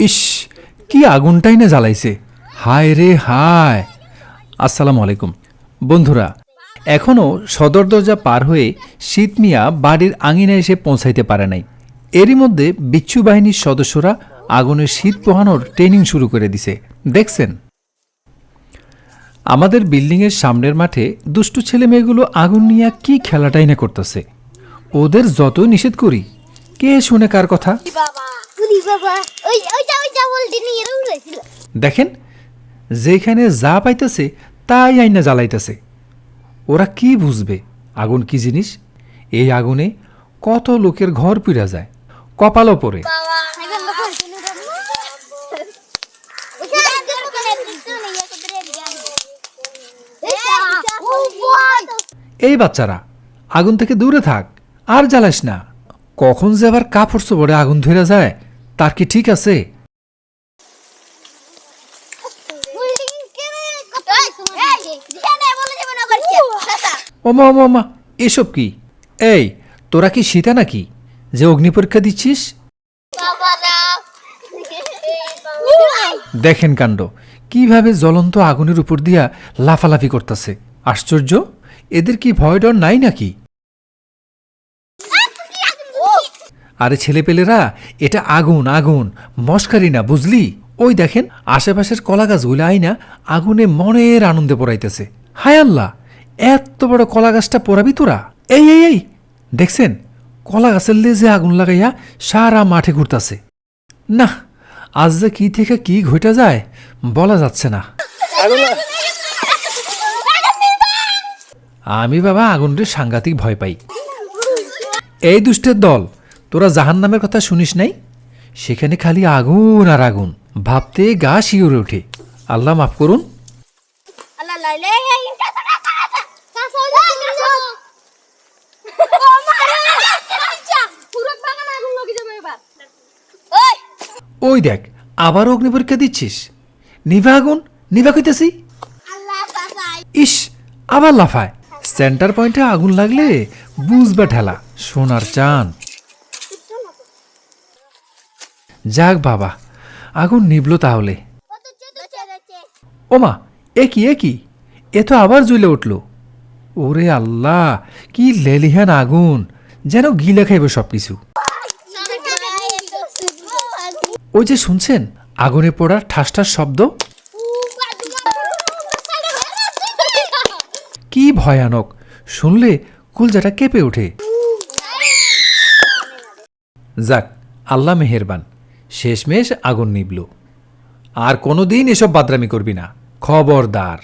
ইস, কি আগুনটাই না জ্বালাইছে! হায় রে হায়! আসসালামু আলাইকুম বন্ধুরা। এখনও সদর দরজা পার হয়ে শীত মিয়া বাড়ির আঙিনায় এসে পৌঁছাইতে পারে নাই। এরই মধ্যে বিচ্ছু বাহিনীর সদস্যরা আগুনের শীত পোহানোর ট্রেনিং শুরু করে দিছে। দেখছেন, আমাদের বিল্ডিংয়ের সামনের মাঠে দুষ্টু ছেলে মেয়েগুলো আগুন নিয়ে কি খেলাটাই না করতেছে। ওদের যতই নিষেধ করি, কে শুনে কার কথা? দেখেন, যেখানে যা পাইতেছে তাই আইনা জ্বালাইতেছে। ওরা কি বুঝবে আগুন কি জিনিস? এই আগুনে কত লোকের ঘর পুড়া যায়, কপালও পড়ে। এই বাচ্চারা, আগুন থেকে দূরে থাক, আর জ্বালাস না। কখন যে আবার কাপড় চোপড়ে আগুন ধরে যায়, তার কি ঠিক আছে? ওমা ওমা ওমা, এসব কি? এই, তোরা কি সীতা নাকি যে অগ্নি পরীক্ষা দিচ্ছিস? দেখেন কাণ্ড, কিভাবে জ্বলন্ত আগুনের উপর দিয়া লাফালাফি করতেছে। আশ্চর্য, এদের কি ভয় ডর নাই নাকি? আরে ছেলেপেলেরা, এটা আগুন আগুন, মস্কারি না, বুঝলি? ওই দেখেন, আশেপাশের কলা গাছগুলো আইনা আগুনে মনের আনন্দে পড়াইতেছে। হায় আল্লাহ, এত বড় কলা গাছটা পোড়াবি তোরা? এই এই এই, দেখছেন, কলা গাছের লেজে আগুন লাগাইয়া সারা মাঠে ঘুরতাছে। না, আজ যে কি থেকে কি ঘটা যায় বলা যাচ্ছে না। আমি বাবা আগুনরে সাংঘাতিক ভয় পাই। এই দুষ্টের দল, তোরা জাহান্নামের কথা শুনিস নাই? সেখানে খালি আগুন আর আগুন, ভাবতে গা শিউরে ওঠে। আল্লাহ মাফ করুন। ওই দেখ, আবার অগ্নি পরীক্ষা দিচ্ছিস? নিভা আগুন, নিভা কইতেছি। ইস, আবার লাফায়। সেন্টার পয়েন্টে আগুন লাগলে বুঝবা ঠেলা, সোনার চান। যাক বাবা, আগুন নিবল তাহলে। ওমা, একই একই, এ তো আবার জ্বলে উঠল। ওরে আল্লাহ, কি লেলিহান আগুন, যেন গিলে খাইবে সবকিছু। ওই যে শুনছেন আগুনে পড়ার ঠাস ঠাস শব্দ? কি ভয়ানক, শুনলে কুলজাটা কেঁপে ওঠে। যাক, আল্লাহ মেহেরবান, শেষমেশ আগুন নিবল। আর কোনোদিন এসব বাদরামি করবি না, খবরদার।